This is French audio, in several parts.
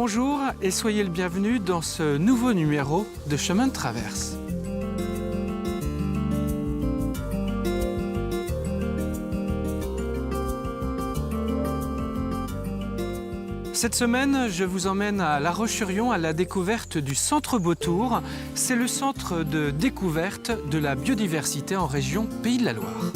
Bonjour et soyez le bienvenu dans ce nouveau numéro de Chemin de Traverse. Cette semaine, je vous emmène à La Roche-sur-Yon à la découverte du Centre Beautour. C'est le centre de découverte de la biodiversité en région Pays de la Loire.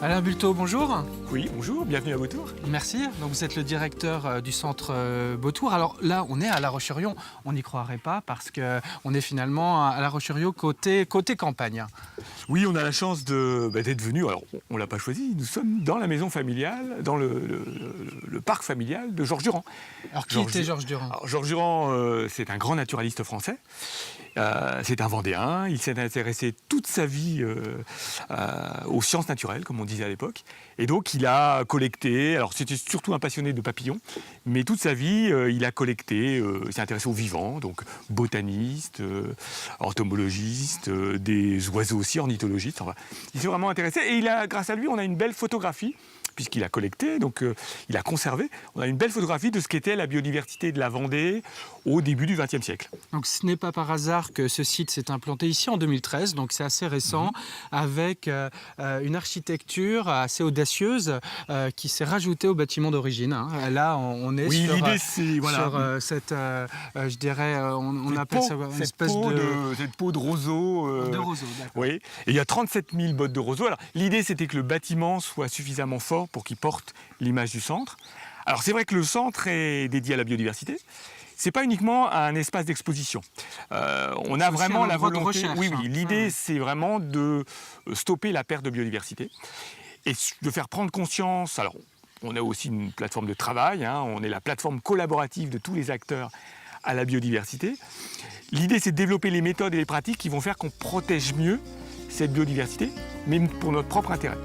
Alain Bulteau, bonjour. Oui, bonjour, bienvenue à Beautour. Merci. Donc vous êtes le directeur du centre Beautour. Alors là, on est à La Roche-sur-Yon. On n'y croirait pas parce qu'on est finalement à La Roche-sur-Yon côté campagne. Oui, on a la chance d'être venu. Alors, on ne l'a pas choisi. Nous sommes dans la maison familiale, dans le parc familial de Georges Durand. Alors qui était Georges Durand? Alors, Georges Durand, c'est un grand naturaliste français. C'est un Vendéen. Il s'est intéressé toute sa vie aux sciences naturelles, comme on disait à l'époque. Et donc, il a collecté. Alors, c'était surtout un passionné de papillons, mais toute sa vie, il a collecté. Il s'est intéressé aux vivants, donc botaniste, entomologiste, des oiseaux aussi, ornithologiste. Enfin, il s'est vraiment intéressé. Et grâce à lui, on a une belle photographie. Puisqu'il a collecté, donc il a conservé. On a une belle photographie de ce qu'était la biodiversité de la Vendée au début du XXe siècle. Donc ce n'est pas par hasard que ce site s'est implanté ici en 2013, donc c'est assez récent, avec une architecture assez audacieuse qui s'est rajoutée au bâtiment d'origine. Hein. Là, on est oui, sur, l'idée, c'est, voilà, sur cette, je dirais, on appelle ça une espèce cette peau de roseau. De roseau, d'accord. Oui, et il y a 37 000 bottes de roseau. Alors, l'idée, c'était que le bâtiment soit suffisamment fort pour qu'il porte l'image du centre. Alors c'est vrai que le centre est dédié à la biodiversité. C'est pas uniquement un espace d'exposition. On a vraiment la volonté. De recherche, oui, l'idée c'est vraiment de stopper la perte de biodiversité et de faire prendre conscience. Alors on a aussi une plateforme de travail. Hein, on est la plateforme collaborative de tous les acteurs à la biodiversité. L'idée c'est de développer les méthodes et les pratiques qui vont faire qu'on protège mieux cette biodiversité, même pour notre propre intérêt.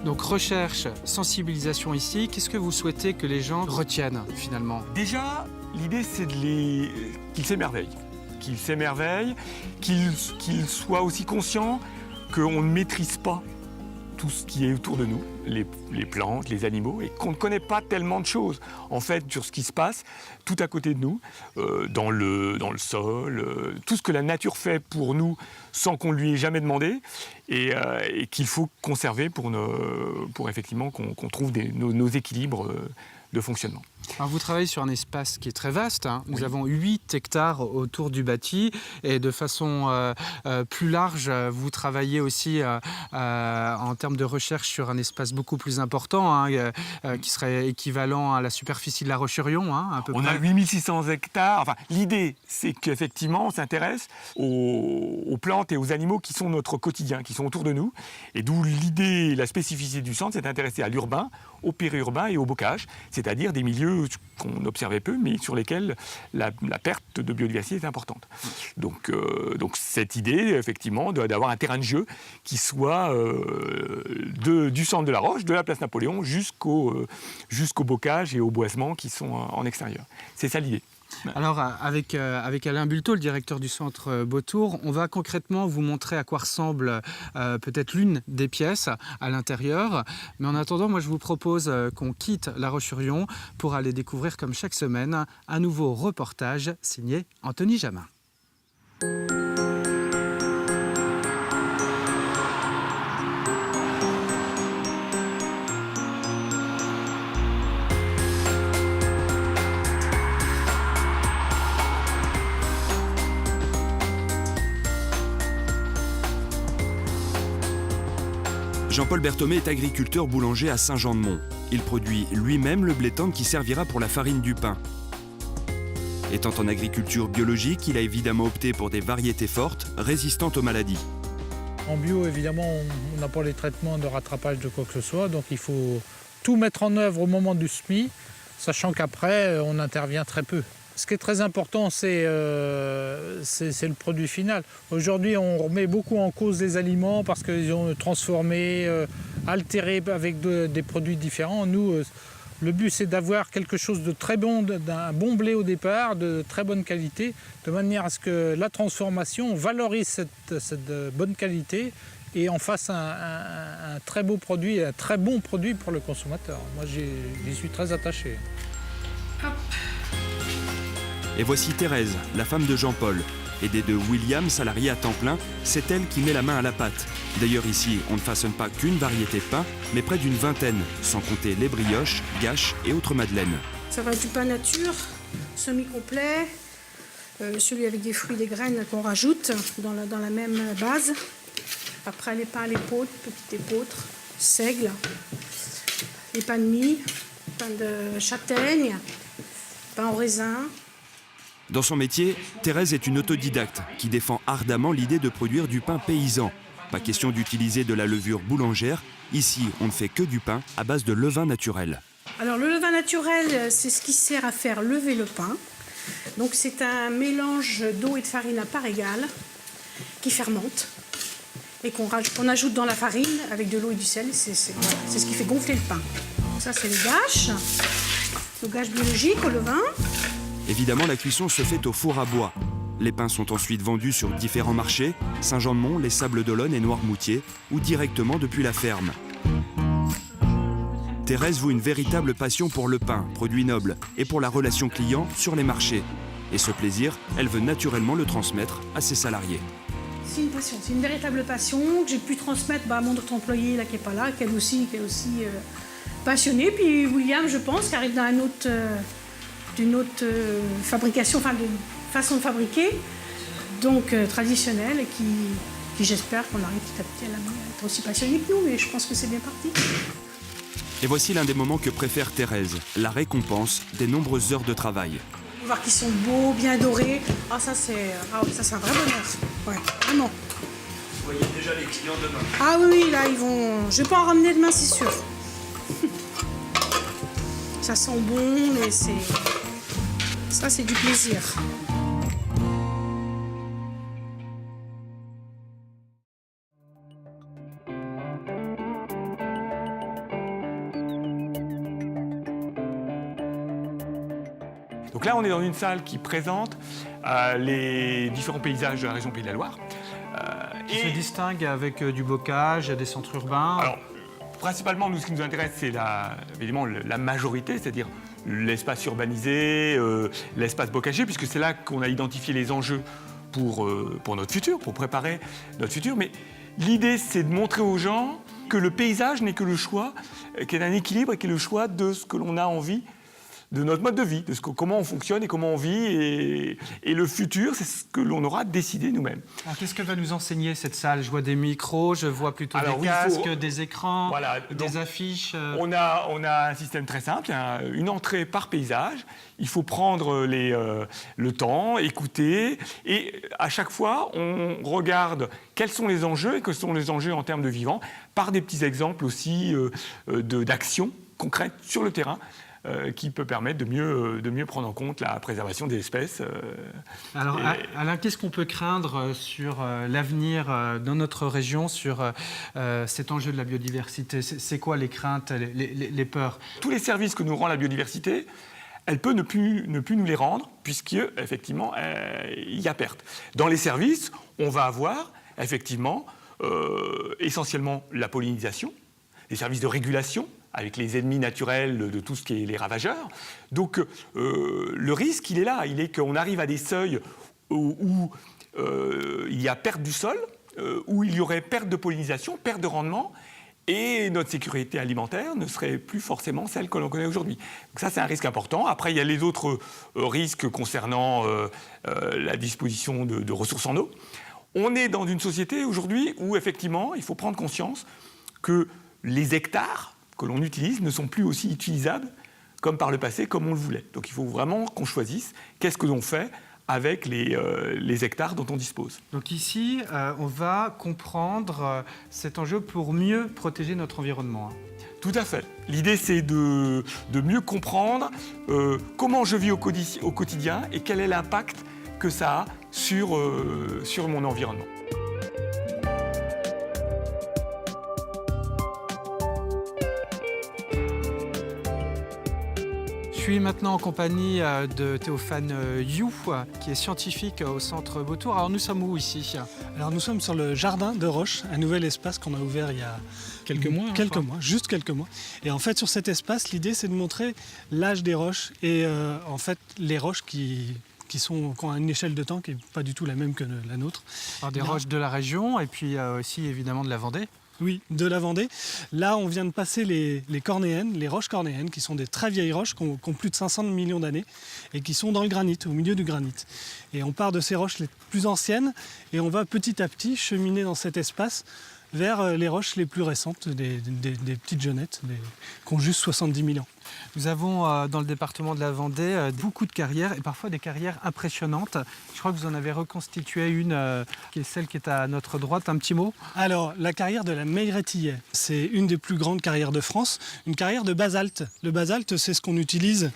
Donc recherche, sensibilisation ici, qu'est-ce que vous souhaitez que les gens retiennent finalement? Déjà, l'idée c'est qu'ils s'émerveillent. Qu'ils soient aussi conscients qu'on ne maîtrise pas tout ce qui est autour de nous, les plantes, les animaux, et qu'on ne connaît pas tellement de choses, en fait, sur ce qui se passe tout à côté de nous, dans le sol, tout ce que la nature fait pour nous sans qu'on lui ait jamais demandé, et qu'il faut conserver pour effectivement qu'on trouve nos équilibres de fonctionnement. Alors vous travaillez sur un espace qui est très vaste. Hein. Nous oui. avons 8 hectares autour du bâti et de façon plus large, vous travaillez aussi en termes de recherche sur un espace beaucoup plus important hein, qui serait équivalent à la superficie de La Roche-sur-Yon. Hein, à peu on près. a 8600 hectares. Enfin, l'idée, c'est qu'effectivement, on s'intéresse aux plantes et aux animaux qui sont notre quotidien, qui sont autour de nous. Et d'où l'idée, la spécificité du centre, c'est d'intéresser à l'urbain, au périurbain et au bocage, c'est-à-dire des milieux qu'on observait peu, mais sur lesquels la perte de biodiversité est importante. Donc cette idée, effectivement, d'avoir un terrain de jeu qui soit du centre de la Roche, de la place Napoléon, jusqu'au bocage et au boisement qui sont en extérieur. C'est ça l'idée. Alors, avec Alain Bulteau, le directeur du centre Beautour, on va concrètement vous montrer à quoi ressemble peut-être l'une des pièces à l'intérieur. Mais en attendant, moi, je vous propose qu'on quitte La Roche-sur-Yon pour aller découvrir, comme chaque semaine, un nouveau reportage signé Anthony Jamin. Jean-Paul Berthomé est agriculteur boulanger à Saint-Jean-de-Mont. Il produit lui-même le blé tendre qui servira pour la farine du pain. Étant en agriculture biologique, il a évidemment opté pour des variétés fortes, résistantes aux maladies. En bio, évidemment, on n'a pas les traitements de rattrapage de quoi que ce soit, donc il faut tout mettre en œuvre au moment du semis, sachant qu'après, on intervient très peu. Ce qui est très important, c'est le produit final. Aujourd'hui, on remet beaucoup en cause les aliments parce qu'ils ont transformé, altéré avec des produits différents. Nous, le but, c'est d'avoir quelque chose de très bon, d'un bon blé au départ, de très bonne qualité, de manière à ce que la transformation valorise cette bonne qualité et en fasse un très beau produit, un très bon produit pour le consommateur. Moi, j'y suis très attaché. Hop. Et voici Thérèse, la femme de Jean-Paul. Aidée de William, salarié à temps plein, c'est elle qui met la main à la pâte. D'ailleurs ici, on ne façonne pas qu'une variété de pain, mais près d'une vingtaine, sans compter les brioches, gâches et autres madeleines. Ça va être du pain nature, semi-complet, celui avec des fruits et des graines qu'on rajoute dans la même base. Après les pains à l'épeautre, petite épeautre, seigle, les pains de mie, pain de châtaigne, pain au raisin. Dans son métier, Thérèse est une autodidacte qui défend ardemment l'idée de produire du pain paysan. Pas question d'utiliser de la levure boulangère. Ici, on ne fait que du pain à base de levain naturel. Alors le levain naturel, c'est ce qui sert à faire lever le pain. Donc c'est un mélange d'eau et de farine à part égale qui fermente et qu'on ajoute dans la farine avec de l'eau et du sel. C'est ce qui fait gonfler le pain. Ça c'est le gâche biologique au levain. Évidemment, la cuisson se fait au four à bois. Les pains sont ensuite vendus sur différents marchés, Saint-Jean-de-Mont, les Sables d'Olonne et Noirmoutier, ou directement depuis la ferme. Thérèse voue une véritable passion pour le pain, produit noble, et pour la relation client sur les marchés. Et ce plaisir, elle veut naturellement le transmettre à ses salariés. C'est une passion, c'est une véritable passion que j'ai pu transmettre à mon autre employé là, qui n'est pas là, qui est aussi passionné. Puis William, je pense, qui arrive d'une autre fabrication, enfin d'une façon de fabriquer, donc traditionnelle, et qui j'espère qu'on arrive petit à petit à être aussi passionné que nous, mais je pense que c'est bien parti. Et voici l'un des moments que préfère Thérèse, la récompense des nombreuses heures de travail. Voir qu'ils sont beaux, bien dorés, ça c'est un vrai bonheur, ouais, vraiment. Vous voyez déjà les clients demain. Ah oui, là ils vont, je vais pas en ramener demain, c'est sûr. Ça sent bon, mais ça c'est du plaisir. Donc là, on est dans une salle qui présente les différents paysages de la région Pays de la Loire. Qui se distingue avec du bocage, des centres urbains. Alors, principalement, nous, ce qui nous intéresse, c'est évidemment la majorité, c'est-à-dire l'espace urbanisé, l'espace bocager, puisque c'est là qu'on a identifié les enjeux pour notre futur, pour préparer notre futur. Mais l'idée, c'est de montrer aux gens que le paysage n'est que le choix, qu'il y a un équilibre et qu'il est le choix de ce que l'on a envie, de notre mode de vie, de comment on fonctionne et comment on vit. Et le futur, c'est ce que l'on aura décidé nous-mêmes. Alors, qu'est-ce que va nous enseigner cette salle? Je vois des micros, je vois plutôt des casques, des écrans, voilà, des affiches. On a un système très simple, une entrée par paysage. Il faut prendre le temps, écouter, et à chaque fois, on regarde quels sont les enjeux et quels sont les enjeux en termes de vivant, par des petits exemples aussi d'actions concrètes sur le terrain, qui peut permettre de mieux prendre en compte la préservation des espèces. Alors, Alain, qu'est-ce qu'on peut craindre sur l'avenir dans notre région, sur cet enjeu de la biodiversité? C'est quoi les craintes, les peurs? Tous les services que nous rend la biodiversité, elle peut ne plus nous les rendre, puisqu'effectivement, il y a perte. Dans les services, on va avoir, effectivement, essentiellement la pollinisation, les services de régulation, avec les ennemis naturels de tout ce qui est les ravageurs. Donc le risque, il est là. Il est qu'on arrive à des seuils où il y a perte du sol, où il y aurait perte de pollinisation, perte de rendement, et notre sécurité alimentaire ne serait plus forcément celle que l'on connaît aujourd'hui. Donc ça, c'est un risque important. Après, il y a les autres risques concernant la disposition de ressources en eau. On est dans une société aujourd'hui où, effectivement, il faut prendre conscience que les hectares que l'on utilise ne sont plus aussi utilisables comme par le passé, comme on le voulait. Donc il faut vraiment qu'on choisisse qu'est-ce que l'on fait avec les hectares dont on dispose. Donc ici, on va comprendre cet enjeu pour mieux protéger notre environnement. Tout à fait. L'idée, c'est de mieux comprendre comment je vis au quotidien et quel est l'impact que ça a sur mon environnement. Je suis maintenant en compagnie de Théophane You, qui est scientifique au Centre Beautour. Alors nous sommes où ici? Alors nous sommes sur le Jardin de Roche, un nouvel espace qu'on a ouvert il y a quelques mois. Juste quelques mois. Et en fait sur cet espace, l'idée c'est de montrer l'âge des roches et en fait les roches qui ont une échelle de temps qui n'est pas du tout la même que la nôtre. Alors des roches de la région et puis aussi évidemment de la Vendée. Oui, de la Vendée. Là, on vient de passer les cornéennes, les roches cornéennes, qui sont des très vieilles roches qui ont plus de 500 millions d'années et qui sont dans le granit, au milieu du granit. Et on part de ces roches les plus anciennes et on va petit à petit cheminer dans cet espace vers les roches les plus récentes, des petites jeunettes, qui ont juste 70 000 ans. Nous avons dans le département de la Vendée beaucoup de carrières et parfois des carrières impressionnantes. Je crois que vous en avez reconstitué une qui est celle qui est à notre droite. Un petit mot? Alors, la carrière de la Meilleretillet, c'est une des plus grandes carrières de France, une carrière de basalte. Le basalte, c'est ce qu'on utilise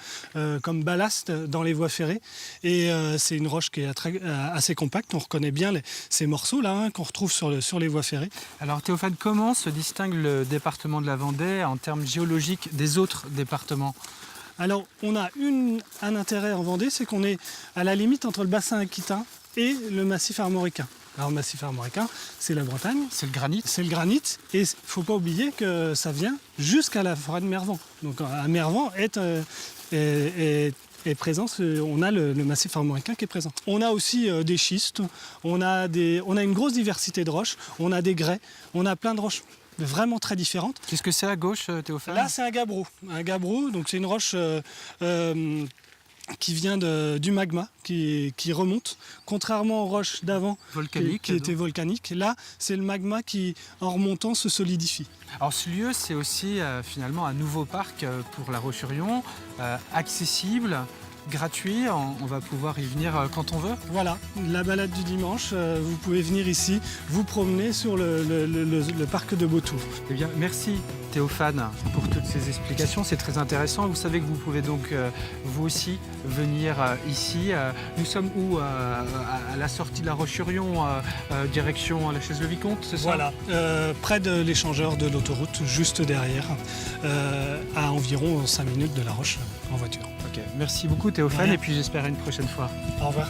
comme ballast dans les voies ferrées et c'est une roche qui est assez compacte. On reconnaît bien ces morceaux-là qu'on retrouve sur les voies ferrées. Alors Théophane, comment se distingue le département de la Vendée en termes géologiques des autres départements? Alors, on a un intérêt en Vendée, c'est qu'on est à la limite entre le bassin aquitain et le massif armoricain. Alors, le massif armoricain, c'est la Bretagne. C'est le granit. C'est le granit. Et il ne faut pas oublier que ça vient jusqu'à la forêt de Mervan. Donc, à Mervan est présent, on a le massif armoricain qui est présent. On a aussi des schistes, on a une grosse diversité de roches, on a des grès, on a plein de roches vraiment très différentes. Qu'est-ce que c'est à gauche, Théophane? Là, c'est un gabbro. Un gabbro, donc c'est une roche qui vient du magma, qui remonte. Contrairement aux roches d'avant, qui étaient volcaniques, là, c'est le magma qui, en remontant, se solidifie. Alors ce lieu, c'est aussi finalement un nouveau parc pour La Roche-sur-Yon, accessible, gratuit, on va pouvoir y venir quand on veut. Voilà, la balade du dimanche, vous pouvez venir ici, vous promener sur le parc de Beautour. Eh bien, merci Théophane pour toutes ces explications, c'est très intéressant. Vous savez que vous pouvez donc vous aussi venir ici. Nous sommes où à la sortie de La Roche-sur-Yon, direction la Chaise-le-Vicomte, c'est ça? Voilà, près de l'échangeur de l'autoroute, juste derrière, à environ 5 minutes de La Roche en voiture. Ok, merci beaucoup Théophane et puis j'espère à une prochaine fois. Au revoir.